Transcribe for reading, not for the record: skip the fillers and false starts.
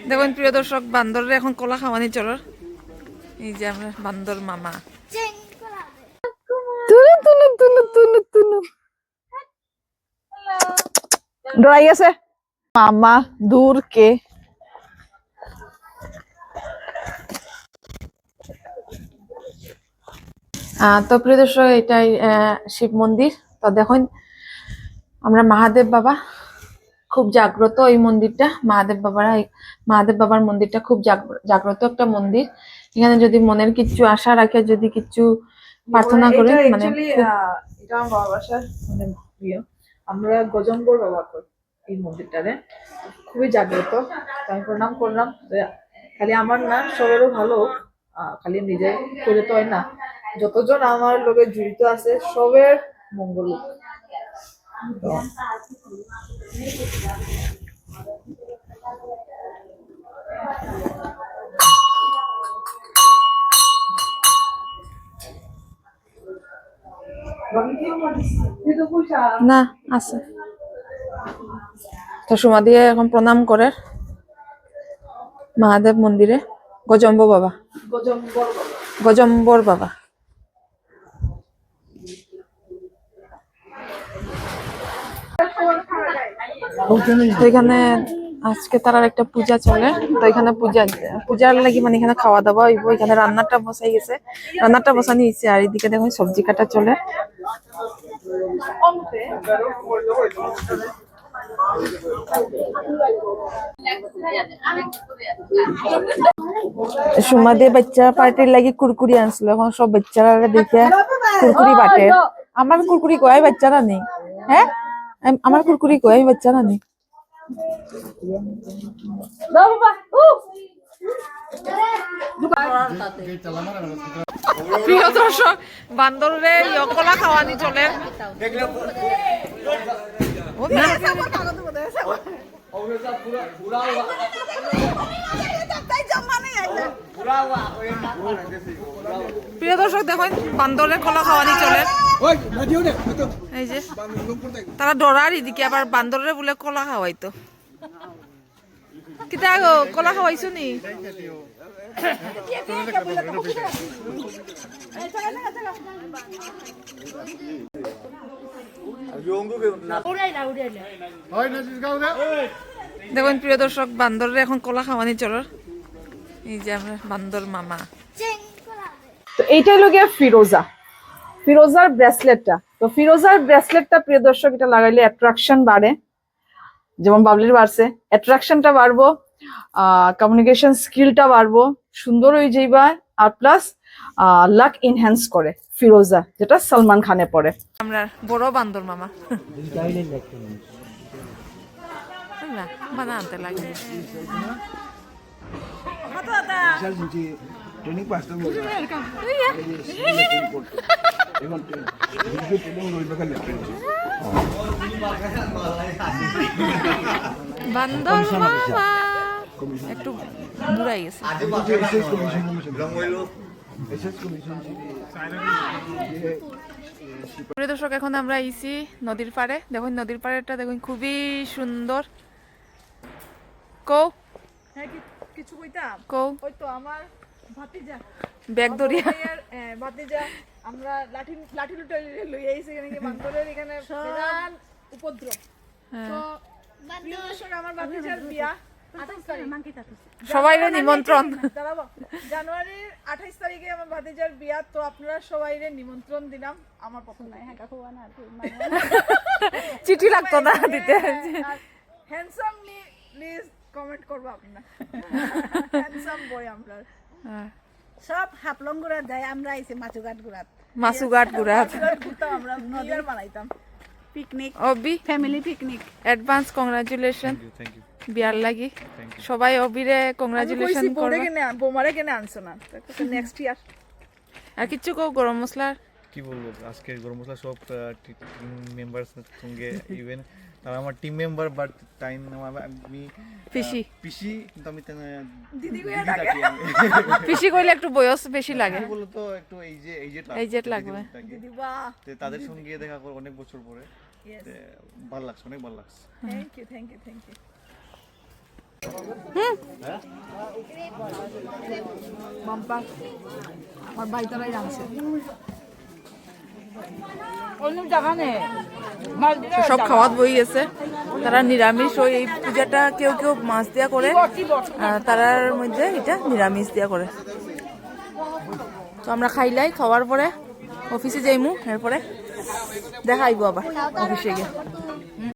দেখুন প্রিয় দর্শক, বান্দরের এখন কলা খাওয়ানি চলার। এই যে আমরা বান্দর মামা ডরাই আছে মামা দূর কে। তো প্রিয় দর্শক, এটাই শিব মন্দির। তো দেখুন আমরা মহাদেব বাবা, খুব জাগ্রত এই মন্দিরটা। মহাদেব বাবার মন্দিরটা খুব জাগ্রত একটা মন্দির। এখানে যদি মনের কিচ্ছু আশা রাখে, যদি কিছু প্রার্থনা করে, মানে এটা আমার বাবার বাসার মানে প্রিয়। আমরা গজম্বর বাবা করি এই মন্দিরটারে, খুবই জাগ্রত। আমি প্রণাম করলাম। খালি আমার না, সবারও ভালো, খালি নিজে করে তো হয় না, যতজন আমার লোকের জড়িত আছে সবের মঙ্গল হোক। না আছে তো সুমা দিয়ে এখন প্রণাম করে মহাদেব মন্দিরে। গজম্বর বাবা তো এখানে আজকে তার একটা পূজা চলে। তো এখানে পূজার লাগি মানে এখানে খাওয়া দাওয়া হইব। এখানে রান্নাটা বসানি হয়েছে। আর এদিকে দেখুন সবজি কাটা চলে। সুমা দিয়ে বাচ্চা পার্টির লাগি কুরকুরি আনছিল। এখন সব বাচ্চারা দেখে কুরকুরি বাটে। আমার কুরকুরি কয়, বাচ্চারা নেই। হ্যাঁ, আমার কুরকুরি কয়, বাচ্চারা নেই। প্রিয় দর্শক, বান্দরে কলা খাওয়ানি চলে। প্রিয় দর্শক দেখুন, বান্দরের কলা খাওয়ানি চলে। এই যে তারা ডরার, এদিকে আবার বান্দরের বলে কলা খাওয়াইতো। কিতা গো, কলা খাওয়াইছো নি? দেখুন প্রিয় দর্শক, বান্দরের এখন কলা খাওয়ানি চলার। এই যে আমরা বান্দর মামা। তো এইটাই হলো গিয়ে ফিরোজার ব্রেসলেটটা। তো ফিরোজার ব্রেসলেটটা প্রিয় দর্শক, এটা লাগাইলে অ্যাট্রাকশন বাড়ে, যেমন বাবলির বাড়ছে, অ্যাট্রাকশনটা বাড়বো, কমিউনিকেশন স্কিলটা বাড়বো, সুন্দর হয়ে যাইবা। আর প্লাস লাক ইনহ্যান্স করে ফিরোজা, যেটা সলমান খানে পড়ে। আমরা বড় বান্দর মামা বানাতে লাগে। বান্দর মামা একটু বুড়াই গেছে। দর্শক, এখন আমরা আইছি নদীর পাড়ে। দেখুন নদীর পাড়েটা দেখুন খুবই সুন্দর। কও কিছু কইতাম, কও ওই তো আমার ভাতিজা ব্যাগ ধরিয়া ভাতিজা, আমরা লাঠি লুটে লই আইছি এখানে বান্দরের এখানে বিরাট উপদ্রব। তো প্রিয় দর্শক, আমার ভাতিজার বিয়া 28 তারিখ, সবাইরে নিমন্ত্রণ। জানুয়ারির 28 তারিখে আমার ভাতিজার বিয়া। তো আপনারা সবাইরে নিমন্ত্রণ দিলাম আমার পক্ষ থেকে। হ্যাঁ কাকু না, চিঠি লাগতো না দিতে। হ্যান্ডসামলি প্লিজ কমেন্ট করবো আপনারা। হ্যান্ডসাম বয় আমরা সব হাপলং গুড়া যায়। আমরা আইছি মাছুঘাট গুড়াত আমরা নদীর বানাইতাম পিকনিক, অবি ফ্যামিলি পিকনিক। অ্যাডভান্স কংগ্রাচুলেশন বিয়ার লাগি। সবাই অবিরে কংগ্রাচুলেশন করবে। বোমারে কেনে আনছো না, নেক্সট ইয়ার। আর কিছু কো, গরম মশলা কি বলবো, আজকে গরম মশলা সব মেম্বারস সঙ্গে ইভেন তারা আমার টিম মেম্বার, বাট টাইম আমি পিসি পিসি, কিন্তু আমি দিদি ডাকি আমি। পিসি কইলে একটু বয়স বেশি লাগে, বলো তো একটু এই জেট লাগবে। তাদের সঙ্গে দেখা করে অনেক বছর পরে, ভালো লাগছে, অনেক ভালো লাগছে। থ্যাংক ইউ বাম্পার আমার ভাই তারাই রাখছে, সব খাওয়াত বই গেছে। তারা নিরামিষ, ওই এই পূজাটা কেউ কেউ মাছ দিয়া করে, তারার মধ্যে এটা নিরামিষ দিয়া করে। তো আমরা খাইলাই, খাওয়ার পরে অফিসে যাইমু, এরপরে দেখা আইব আবার অফিসে গিয়ে।